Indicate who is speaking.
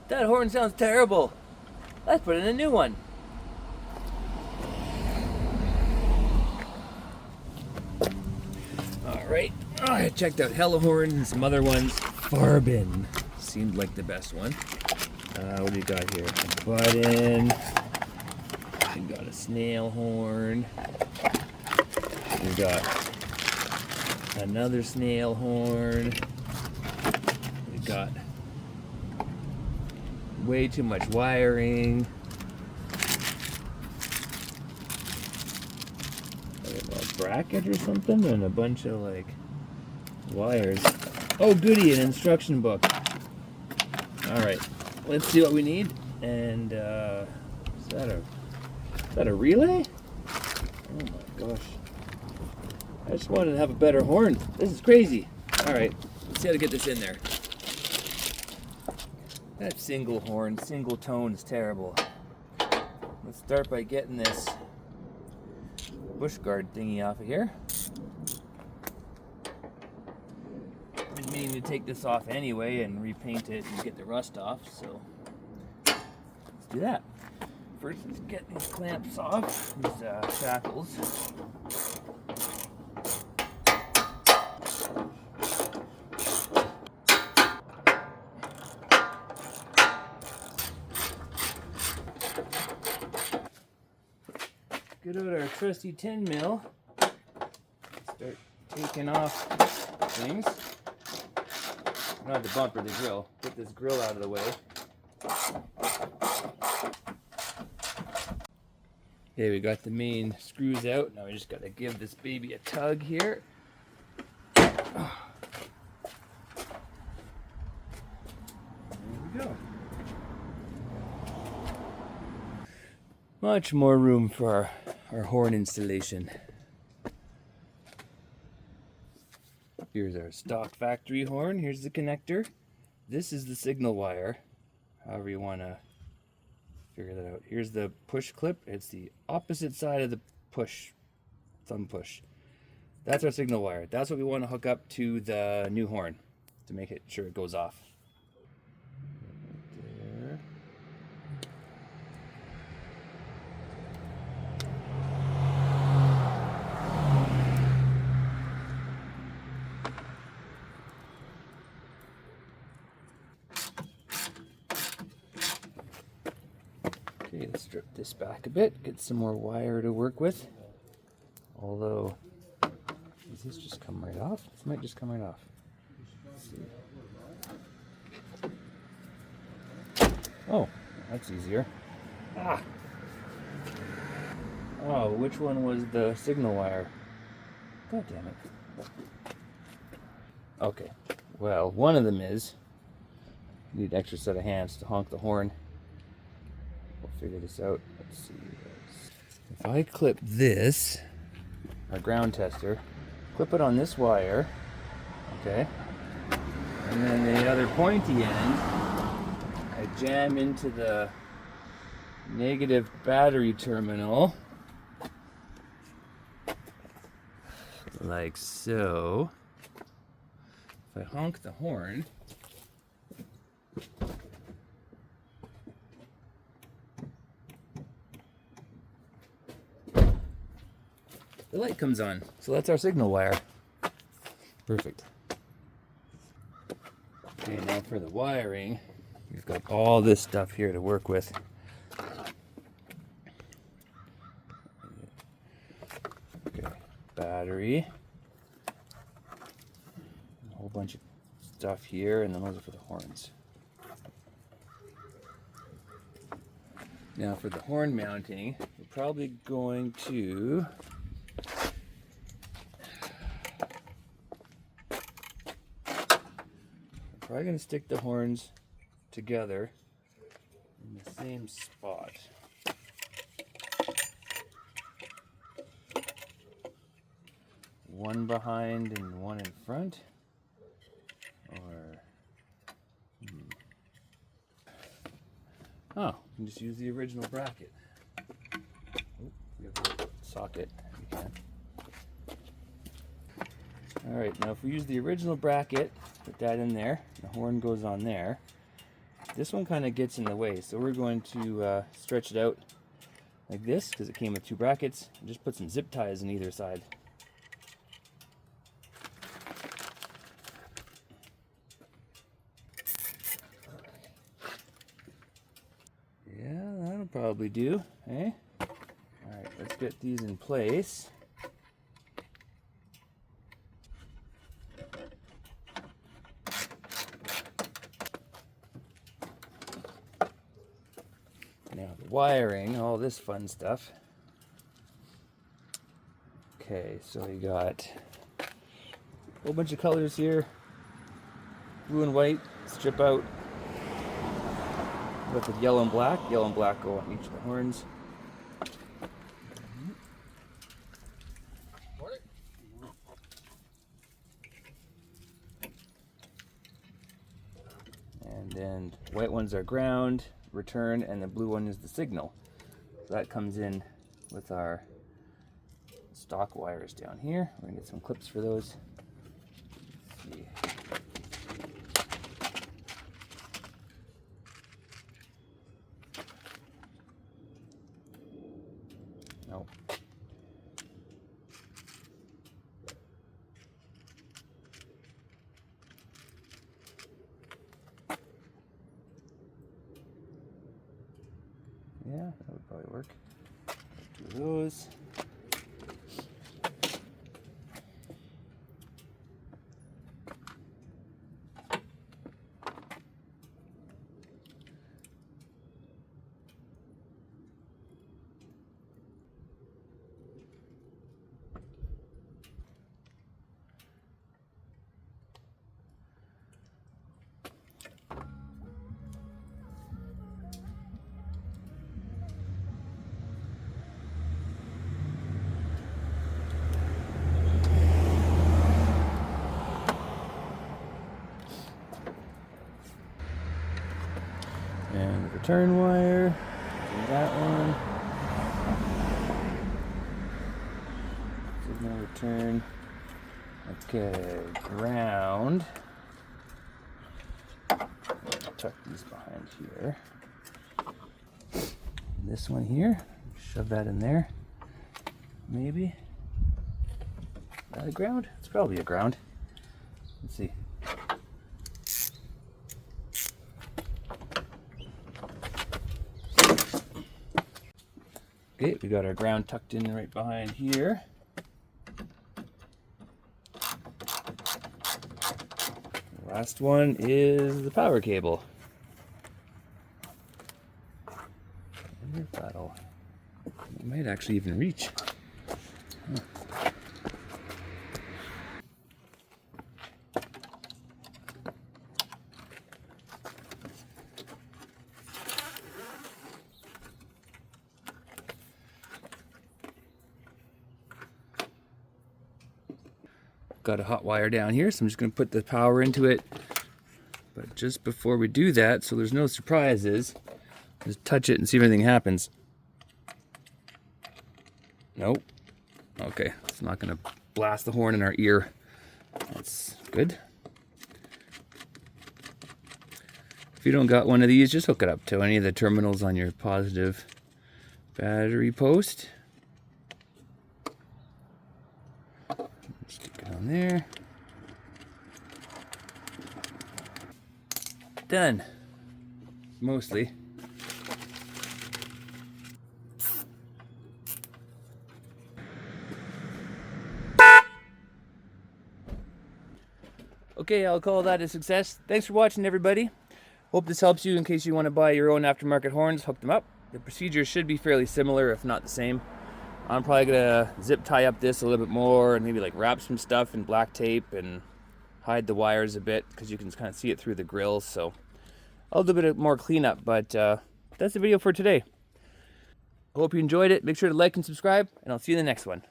Speaker 1: That horn sounds terrible. Let's put in a new one. Alright, I checked out Hello Horn and some other ones. Farbin seemed like the best one. What do you got here? A button. We got a snail horn. We got another snail horn. We got way too much wiring. A bracket or something, and a bunch of like wires. Oh goody, an instruction book. Alright, let's see what we need. And is that a relay? Oh my gosh. I just wanted to have a better horn. This is crazy. Alright, let's see how to get this in there. That single horn, single tone is terrible. Let's start by getting this bush guard thingy off of here. I've been meaning to take this off anyway and repaint it and get the rust off, so let's do that. First, let's get these clamps off, these shackles. Get out our trusty 10 mil. Start taking off things. Not the bumper, the grill. Get this grill out of the way. Okay, we got the main screws out. Now we just gotta give this baby a tug here. There we go. Much more room for our horn installation. Here's our stock factory horn. Here's the connector. This is the signal wire, however you want to figure that out. Here's the push clip. It's the opposite side of the push, thumb push. That's our signal wire. That's what we want to hook up to the new horn to make it sure it goes off. There. Okay, let's strip this back a bit, get some more wire to work with. Although, does this just come right off? This might just come right off. Let's see. Oh, that's easier. Ah! Oh, which one was the signal wire? God damn it. Okay, well, one of them is, you need an extra set of hands to honk the horn. We'll figure this out. Let's see. If I clip this, our ground tester, clip it on this wire, okay, and then the other pointy end, I jam into the negative battery terminal, like so. If I honk the horn, the light comes on. So that's our signal wire. Perfect. Okay, now for the wiring, we've got all this stuff here to work with. Okay, battery. A whole bunch of stuff here, and then those are for the horns. Now for the horn mounting, we're probably going to stick the horns together in the same spot. One behind and one in front. Or oh, you can just use the original bracket. Oh, we have a socket. You can. Alright, now if we use the original bracket, put that in there, the horn goes on there. this one kind of gets in the way, so we're going to stretch it out like this because it came with 2 brackets, and just put some zip ties on either side. Yeah, that'll probably do, eh? Alright, let's get these in place. Now the wiring, all this fun stuff. Okay, so we got a whole bunch of colors here. Blue and white, strip out. With yellow and black. Yellow and black go on each of the horns. And then white ones are ground, return, and the blue one is the signal. So that comes in with our stock wires down here. We're gonna get some clips for those. Let's see. Nope. Yeah, that would probably work. Do those. And the return wire, and that one. Signal return. Okay, ground. Tuck these behind here. This one here, shove that in there. Maybe. Is that a ground? It's probably a ground. Let's see. Okay, we got our ground tucked in right behind here. The last one is the power cable. I wonder if that'll, it might actually even reach. Huh. Got a hot wire down here, so I'm just going to put the power into it. But just before we do that, so there's no surprises, just touch it and see if anything happens. Nope. Okay, it's not going to blast the horn in our ear. That's good. If you don't got one of these, just hook it up to any of the terminals on your positive battery post. Stick it on there. Done. Mostly. Okay, I'll call that a success. Thanks for watching, everybody. Hope this helps you in case you want to buy your own aftermarket horns, hook them up. The procedure should be fairly similar, if not the same. I'm probably gonna zip tie up this a little bit more and maybe like wrap some stuff in black tape and hide the wires a bit because you can kind of see it through the grills. So I'll do a bit more cleanup, but that's the video for today. I hope you enjoyed it. Make sure to like and subscribe, and I'll see you in the next one.